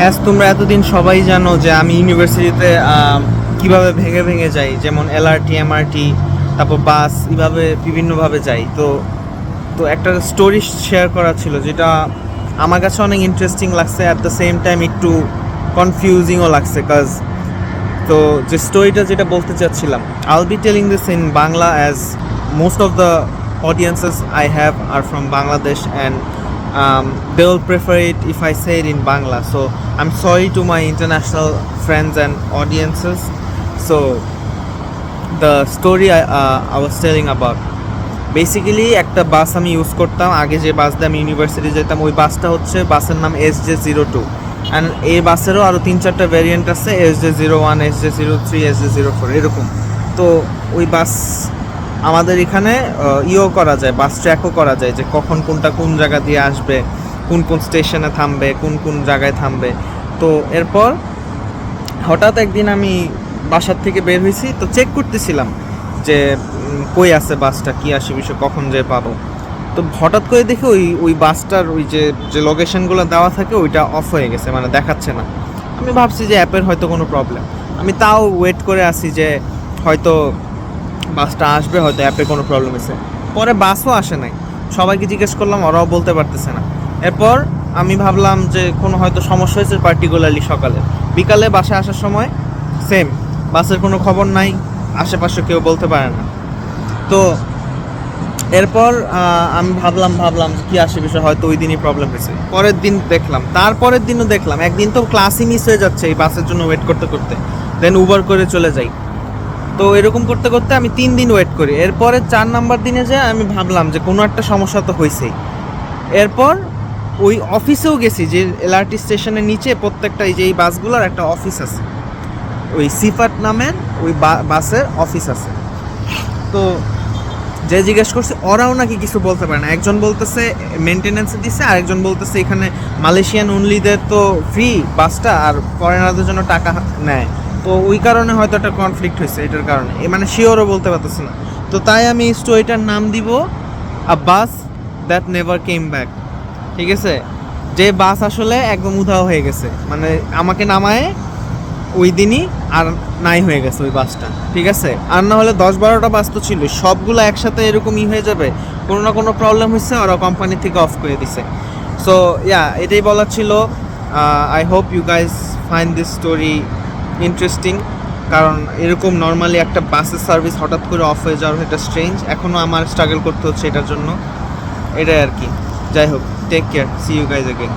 As তোমরা এতদিন সবাই জানো যে আমি ইউনিভার্সিটিতে কিভাবে ভেঙে ভেঙে যাই, যেমন এলআরটি, এমআরটি, তারপর বাস, এইভাবে বিভিন্নভাবে যাই। তো তো একটা স্টোরি শেয়ার করা ছিল, যেটা আমার কাছে অনেক ইন্টারেস্টিং লাগছে, অ্যাট দ্য সেম টাইম একটু কনফিউজিংও লাগছে। তো যে স্টোরিটা যেটা বলতে চাচ্ছিলাম, I will be telling this in Bangla, as most of the audiences I have are from Bangladesh, and they will prefer it if I say it in Bangla. So I'm sorry to my international friends and audiences. So the story I was telling about, basically একটা বাস আমি use করতাম আগে, যে বাস দিয়ে আমি university যেতাম। ওই বাসটা হচ্ছে, বাসের নাম SJ02, অ্যান্ড এই বাসেরও আরও 3-4টা ভ্যারিয়েন্ট আছে, SJ01, SJ03, SJ04 এরকম। তো ওই বাস আমাদের এখানে ইও করা যায়, বাস ট্র্যাকও করা যায়, যে কখন কোনটা কোন জায়গা দিয়ে আসবে, কোন কোন স্টেশনে থামবে, কোন কোন জায়গায় থামবে। তো এরপর হঠাৎ একদিন আমি বাসার থেকে বের হয়েছি, তো চেক করতেছিলাম যে কই আছে বাসটা, কী আসে বিষয়, কখন যে পাবো। তো হঠাৎ করে দেখি ওই বাসটার ওই যে লোকেশনগুলো দেওয়া থাকে ওইটা অফ হয়ে গেছে, মানে দেখাচ্ছে না। আমি ভাবছি যে অ্যাপের হয়তো কোনো প্রবলেম। আমি তাও ওয়েট করে আসি যে হয়তো বাসটা আসবে, হয়তো অ্যাপে কোনো প্রবলেম হয়েছে। পরে বাসও আসে নাই, সবাইকে জিজ্ঞেস করলাম, ওরাও বলতে পারতেছে না। এরপর আমি ভাবলাম যে কোনো হয়তো সমস্যা হয়েছে, পার্টিকুলারলি সকালে। বিকালে বাসায় আসার সময় সেম, বাসের কোনো খবর নাই, আশেপাশে কেউ বলতে পারে না। তো এরপর আমি ভাবলাম কি আসে বিষয়, হয়তো ওই দিনই প্রবলেম হয়েছে। পরের দিন দেখলাম, তারপরের দিনও দেখলাম, একদিন তো ক্লাসই মিস হয়ে যাচ্ছে এই বাসের জন্য ওয়েট করতে করতে, দেন উবার করে চলে যাই। তো এরকম করতে করতে আমি 3 দিন ওয়েট করি। এরপরে 4 নাম্বার দিনে যে আমি ভাবলাম যে কোনো একটা সমস্যা তো হয়েছেই। এরপর ওই অফিসেও গেছি, যে এলআরটি স্টেশনের নিচে প্রত্যেকটা এই বাসগুলোর একটা অফিস আছে, ওই সিফাট নামের ওই বাসের অফিস আছে। তো যে জিজ্ঞেস করছে, ওরাও নাকি কিছু বলতে পারে না। একজন বলতেছে মেনটেন্যান্সে দিচ্ছে, আরেকজন বলতেছে এখানে মালয়েশিয়ান অনলিদের তো ফ্রি বাসটা, আর ফরেনারদের জন্য টাকা নেয়। তো ওই কারণে হয়তো একটা কনফ্লিক্ট হয়েছে, এটার কারণে মানে শিওরও বলতে পারতেছে না। তো তাই আমি এই স্টোরিটার নাম দিব আ বাস দ্যাট নেভার কেম ব্যাক। ঠিক আছে, যে বাস আসলে একদম উধাও হয়ে গেছে, মানে আমাকে নামায় ওই দিনই আর নাই হয়ে গেছে ওই বাসটা। ঠিক আছে, আর না হলে 10-12টা বাস তো ছিল, সবগুলো একসাথে এরকমই হয়ে যাবে, কোনো না কোনো প্রবলেম হচ্ছে, ওরা কোম্পানি থেকে অফ করে দিছে। সো এটাই বলার ছিল। I hope you guys find this story interesting, কারণ এরকম নর্মালি একটা বাসের সার্ভিস হঠাৎ করে অফ হয়ে যাওয়ার এটা স্ট্রেঞ্জ। এখনও আমার স্ট্রাগল করতে হচ্ছে এটার জন্য, এটাই আর কি। যাই হোক, take care, see you guys again.